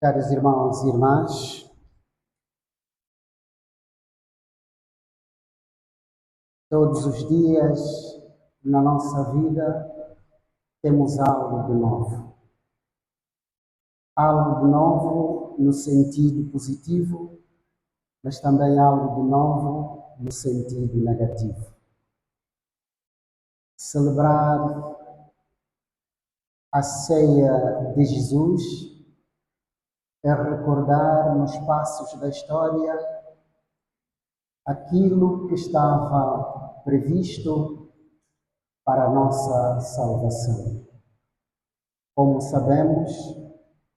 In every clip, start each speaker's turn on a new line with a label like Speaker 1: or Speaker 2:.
Speaker 1: Caros irmãos e irmãs, todos os dias na nossa vida temos algo de novo. Algo de novo no sentido positivo, mas também algo de novo no sentido negativo. Celebrar a ceia de Jesus é recordar nos passos da história aquilo que estava previsto para a nossa salvação. Como sabemos,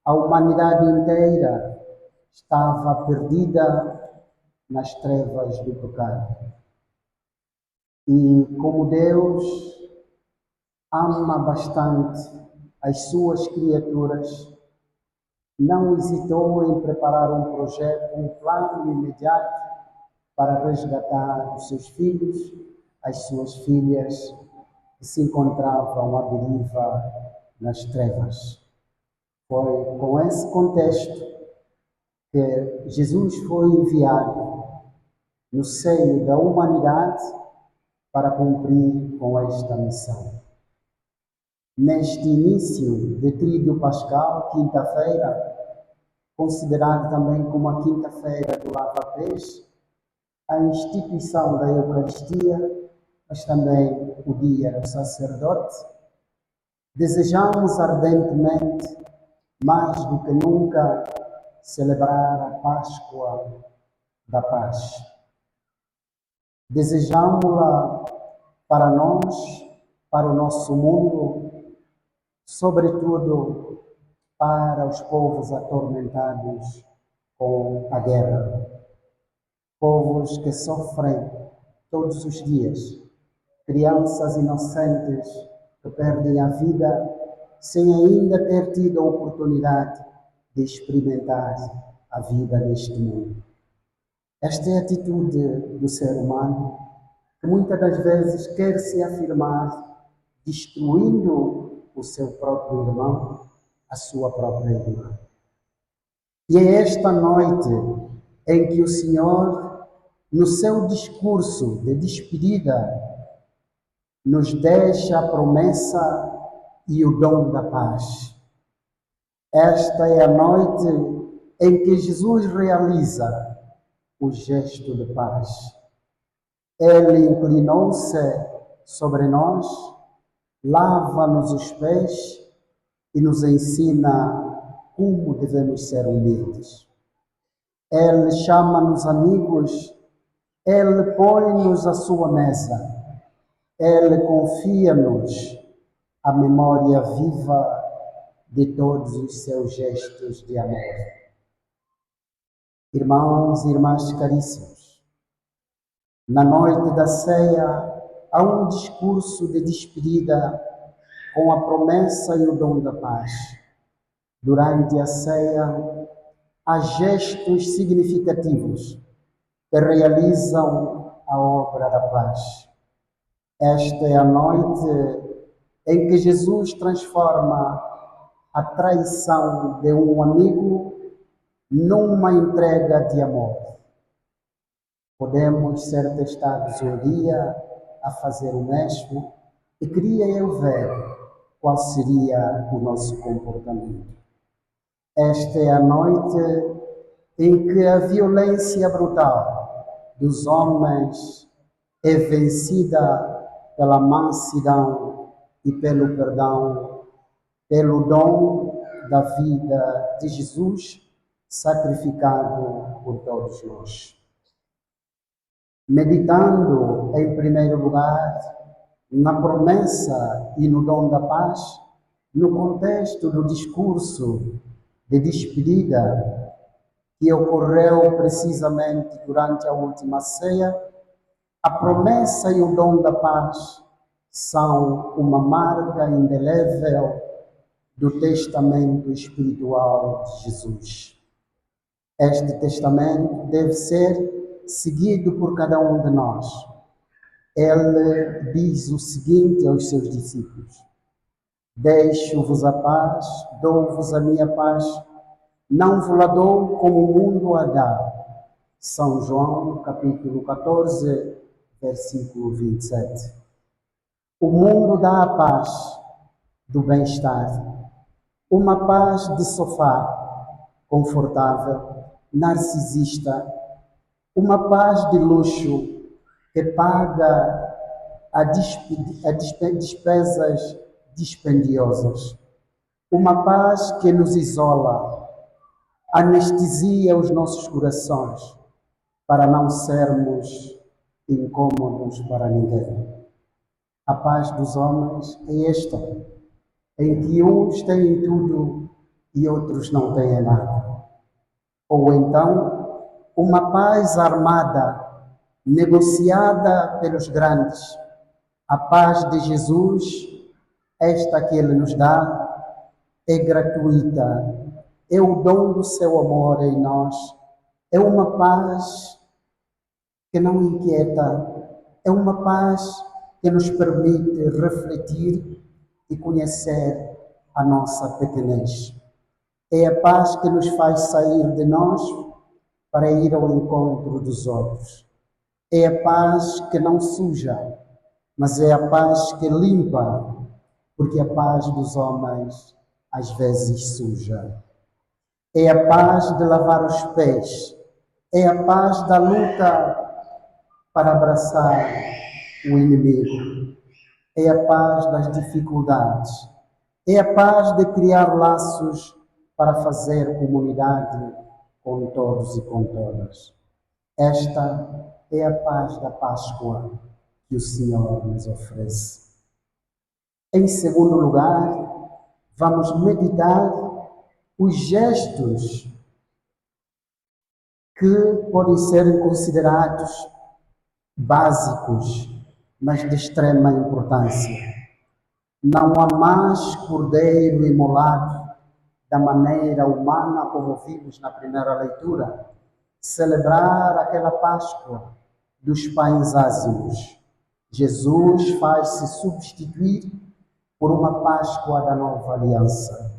Speaker 1: a humanidade inteira estava perdida nas trevas do pecado. E como Deus ama bastante as suas criaturas, não hesitou em preparar um projeto, um plano imediato para resgatar os seus filhos, as suas filhas, que se encontravam à deriva nas trevas. Foi com esse contexto que Jesus foi enviado no seio da humanidade para cumprir com esta missão. Neste início de Tríduo Pascal, quinta-feira, considerado também como a quinta-feira do Lava-Pés, a instituição da Eucaristia, mas também o dia do sacerdote, desejamos ardentemente, mais do que nunca, celebrar a Páscoa da Paz. Desejamos-la para nós, para o nosso mundo, sobretudo para os povos atormentados com a guerra. Povos que sofrem todos os dias, crianças inocentes que perdem a vida sem ainda ter tido a oportunidade de experimentar a vida neste mundo. Esta é a atitude do ser humano, que muitas das vezes quer se afirmar destruindo o seu próprio irmão, a sua própria irmã. E é esta noite em que o Senhor, no seu discurso de despedida, nos deixa a promessa e o dom da paz. Esta é a noite em que Jesus realiza o gesto de paz. Ele inclinou-se sobre nós, lava-nos os pés e nos ensina como devemos ser humildes. Ele chama-nos amigos, Ele põe-nos à sua mesa, Ele confia-nos a memória viva de todos os seus gestos de amor. Irmãos e irmãs caríssimos, na noite da ceia há um discurso de despedida com a promessa e o dom da paz. Durante a ceia há gestos significativos que realizam a obra da paz. Esta é a noite em que Jesus transforma a traição de um amigo numa entrega de amor. Podemos ser testados um dia a fazer o mesmo e queria eu ver qual seria o nosso comportamento. Esta é a noite em que a violência brutal dos homens é vencida pela mansidão e pelo perdão, pelo dom da vida de Jesus sacrificado por todos nós. Meditando, em primeiro lugar, na promessa e no dom da paz, no contexto do discurso de despedida que ocorreu precisamente durante a última ceia, a promessa e o dom da paz são uma marca indelével do testamento espiritual de Jesus. Este testamento deve ser seguido por cada um de nós. Ele diz o seguinte aos seus discípulos: deixo-vos a paz, dou-vos a minha paz, não vos la dou como o mundo a dá. São João, capítulo 14, versículo 27. O mundo dá a paz do bem-estar, uma paz de sofá, confortável, narcisista, uma paz de luxo que paga despesas dispendiosas, uma paz que nos isola, anestesia os nossos corações para não sermos incômodos para ninguém. A paz dos homens é esta, em que uns têm tudo e outros não têm nada. Ou então, uma paz armada, negociada pelos grandes. A paz de Jesus, esta que Ele nos dá, é gratuita, é o dom do seu amor em nós, é uma paz que não inquieta, é uma paz que nos permite refletir e conhecer a nossa pequenez. É a paz que nos faz sair de nós para ir ao encontro dos outros. É a paz que não suja, mas é a paz que limpa, porque a paz dos homens às vezes suja. É a paz de lavar os pés, é a paz da luta para abraçar o inimigo, é a paz das dificuldades, é a paz de criar laços para fazer comunidade com todos e com todas. Esta é a paz da Páscoa que o Senhor nos oferece. Em segundo lugar, vamos meditar os gestos que podem ser considerados básicos, mas de extrema importância. Não há mais cordeiro imolado da maneira humana como vimos na primeira leitura, celebrar aquela Páscoa dos pães ázimos. Jesus faz-se substituir por uma Páscoa da nova aliança.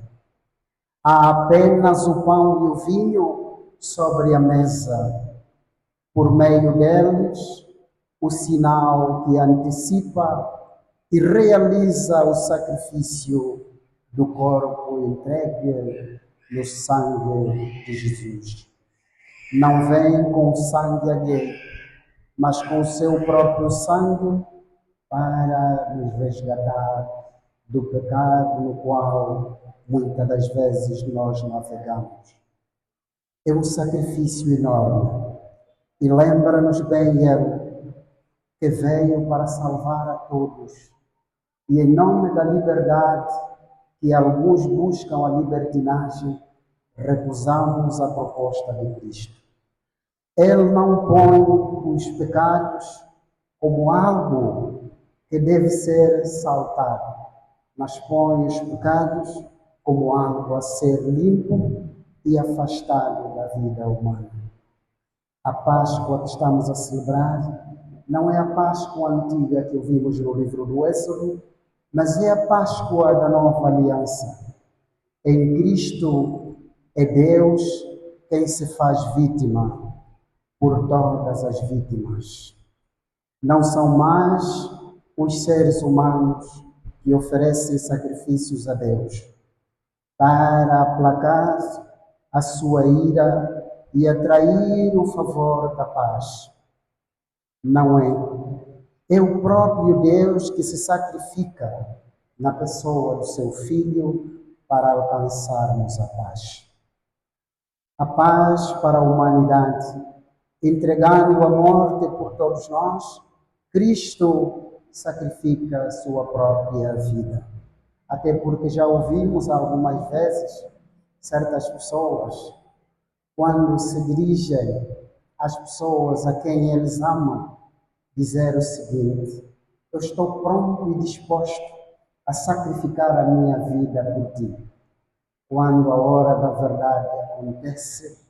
Speaker 1: Há apenas o pão e o vinho sobre a mesa. Por meio deles, o sinal que antecipa e realiza o sacrifício do corpo entregue no sangue de Jesus. Não vem com sangue alheio, mas com o seu próprio sangue para nos resgatar do pecado no qual muitas das vezes nós navegamos. É um sacrifício enorme e lembra-nos bem Ele que veio para salvar a todos e em nome da liberdade que alguns buscam a libertinagem, recusamos a proposta de Cristo. Ele não põe os pecados como algo que deve ser saltado, mas põe os pecados como algo a ser limpo e afastado da vida humana. A Páscoa que estamos a celebrar não é a Páscoa antiga que ouvimos no livro do Êxodo, mas é a Páscoa da nova aliança. Em Cristo é Deus quem se faz vítima por todas as vítimas. Não são mais os seres humanos que oferecem sacrifícios a Deus para aplacar a sua ira e atrair o favor da paz. Não é. É o próprio Deus que se sacrifica na pessoa do seu Filho para alcançarmos a paz. A paz para a humanidade, entregando a morte por todos nós, Cristo sacrifica a sua própria vida. Até porque já ouvimos algumas vezes certas pessoas, quando se dirigem às pessoas a quem eles amam, dizer o seguinte: eu estou pronto e disposto a sacrificar a minha vida por ti. Quando a hora da verdade acontece,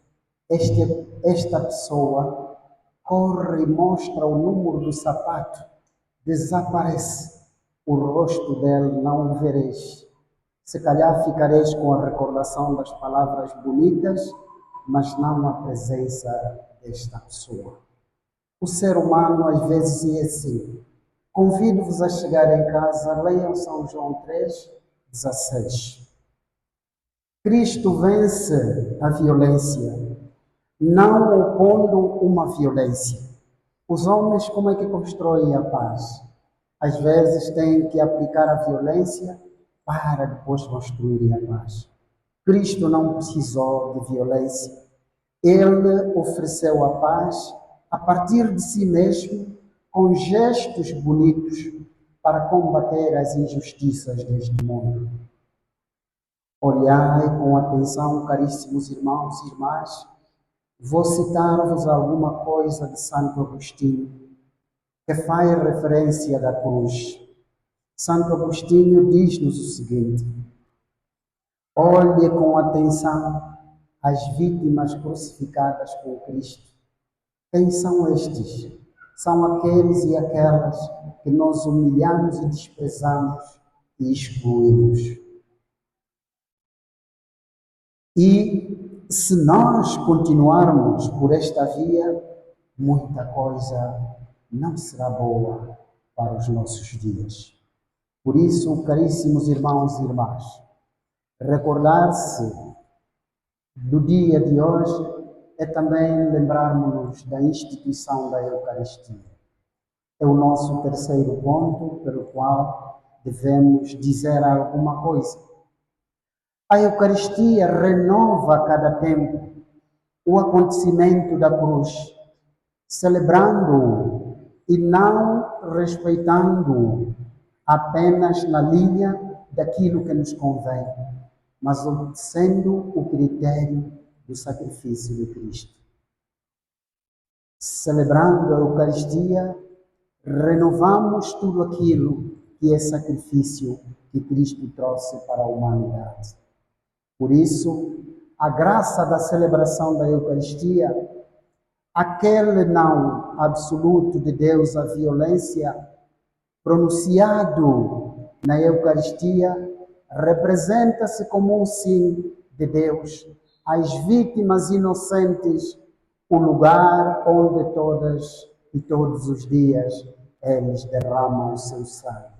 Speaker 1: esta pessoa corre e mostra o número do sapato, desaparece, o rosto dele não o vereis. Se calhar ficareis com a recordação das palavras bonitas, mas não a presença desta pessoa. O ser humano às vezes é assim. Convido-vos a chegar em casa, leiam São João 3:16. Cristo vence a violência, não opondo uma violência. Os homens, como é que constroem a paz? Às vezes têm que aplicar a violência para depois construírem a paz. Cristo não precisou de violência. Ele ofereceu a paz a partir de si mesmo, com gestos bonitos para combater as injustiças deste mundo. Olhai com atenção, caríssimos irmãos e irmãs, vou citar-vos alguma coisa de Santo Agostinho, que faz referência da cruz. Santo Agostinho diz-nos o seguinte: olhe com atenção as vítimas crucificadas com Cristo. Quem são estes? São aqueles e aquelas que nós humilhamos e desprezamos e excluímos. E se nós continuarmos por esta via, muita coisa não será boa para os nossos dias. Por isso, caríssimos irmãos e irmãs, recordar-se do dia de hoje é também lembrarmos-nos da instituição da Eucaristia. É o nosso terceiro ponto pelo qual devemos dizer alguma coisa. A Eucaristia renova a cada tempo o acontecimento da cruz, celebrando-o e não respeitando-o apenas na linha daquilo que nos convém, mas obedecendo o critério do sacrifício de Cristo. Celebrando a Eucaristia, renovamos tudo aquilo que é sacrifício que Cristo trouxe para a humanidade. Por isso, a graça da celebração da Eucaristia, aquele não absoluto de Deus à violência, pronunciado na Eucaristia, representa-se como um sim de Deus às vítimas inocentes, o lugar onde todas e todos os dias eles derramam o seu sangue.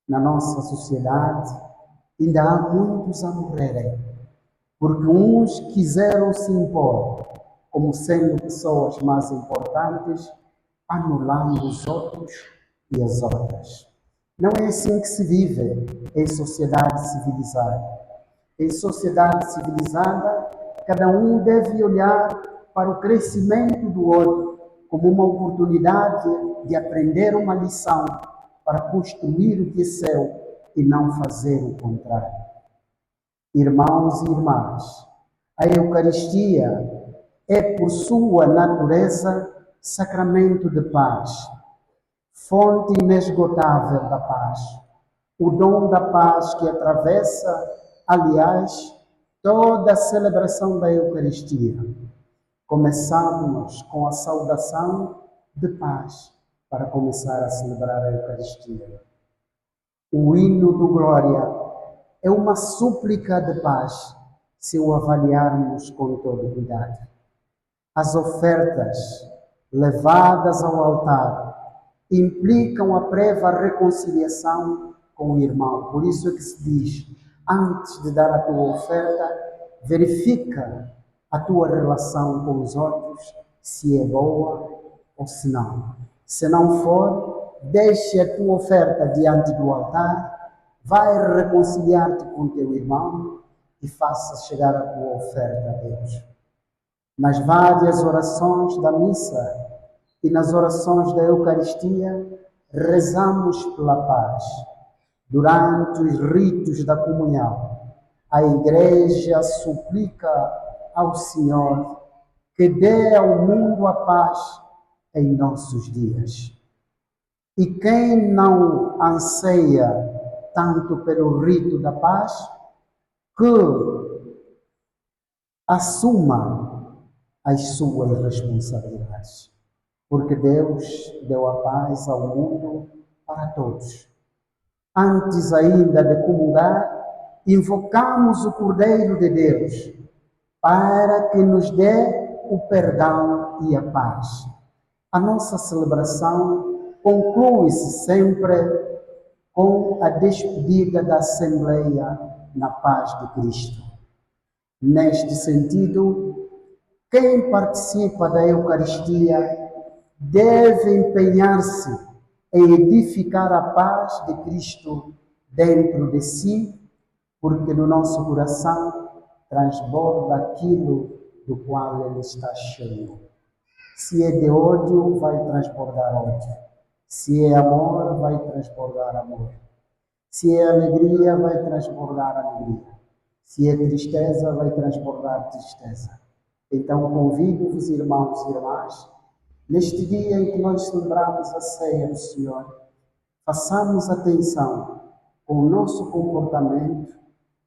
Speaker 1: Na nossa sociedade, ainda há muitos a morrerem, porque uns quiseram se impor como sendo pessoas mais importantes, anulando os outros e as outras. Não é assim que se vive em sociedade civilizada. Em sociedade civilizada, cada um deve olhar para o crescimento do outro como uma oportunidade de aprender uma lição para construir o que é seu e não fazer o contrário. Irmãos e irmãs, a Eucaristia é, por sua natureza, sacramento de paz, fonte inesgotável da paz, o dom da paz que atravessa, aliás, toda a celebração da Eucaristia. Começamos com a saudação de paz para começar a celebrar a Eucaristia. O hino do Glória é uma súplica de paz, se o avaliarmos com todo cuidado. As ofertas levadas ao altar implicam a prévia reconciliação com o irmão. Por isso é que se diz, antes de dar a tua oferta, verifica a tua relação com os outros, se é boa ou se não. Se não for, deixe a tua oferta diante do altar, vai reconciliar-te com teu irmão e faça chegar a tua oferta a Deus. Nas várias orações da missa e nas orações da Eucaristia, rezamos pela paz. Durante os ritos da comunhão, a Igreja suplica ao Senhor que dê ao mundo a paz em nossos dias. E quem não anseia tanto pelo rito da paz, que assuma as suas responsabilidades. Porque Deus deu a paz ao mundo para todos. Antes ainda de comungar, invocamos o Cordeiro de Deus para que nos dê o perdão e a paz. A nossa celebração conclui-se sempre com a despedida da Assembleia na paz de Cristo. Neste sentido, quem participa da Eucaristia deve empenhar-se em edificar a paz de Cristo dentro de si, porque no nosso coração transborda aquilo do qual ele está cheio. Se é de ódio, vai transbordar ódio. Se é amor, vai transbordar amor. Se é alegria, vai transbordar alegria. Se é tristeza, vai transbordar tristeza. Então, convido-vos, irmãos e irmãs, neste dia em que nós celebramos a ceia do Senhor, façamos atenção com o nosso comportamento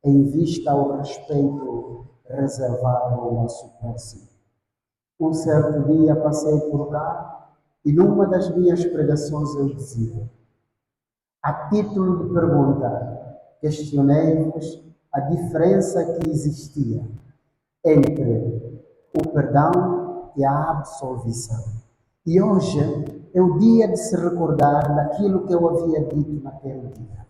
Speaker 1: em vista ao respeito reservado ao nosso próximo. Um certo dia passei por cá e numa das minhas pregações eu dizia: a título de pergunta, questionei-vos a diferença que existia entre o perdão e a absolvição. E hoje é o dia de se recordar daquilo que eu havia dito naquele dia.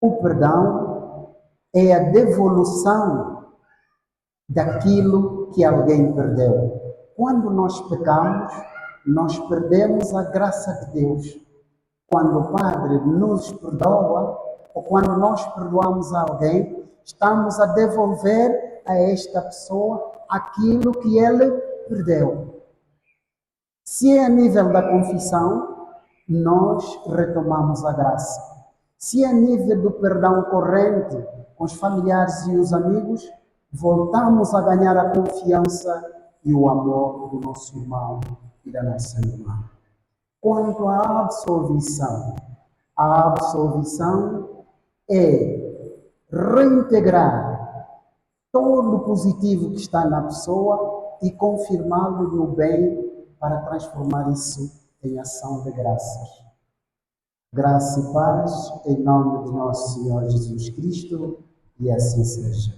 Speaker 1: O perdão é a devolução daquilo que alguém perdeu. Quando nós pecamos, nós perdemos a graça de Deus. Quando o Padre nos perdoa, ou quando nós perdoamos alguém, estamos a devolver a esta pessoa aquilo que ele perdeu. Se é a nível da confissão, nós retomamos a graça. Se é a nível do perdão corrente com os familiares e os amigos, voltamos a ganhar a confiança e o amor do nosso irmão e da nossa irmã. Quanto à absolvição, a absolvição é reintegrar todo o positivo que está na pessoa e confirmá-lo no bem para transformar isso em ação de graças. Graça e paz em nome de nosso Senhor Jesus Cristo, e assim seja.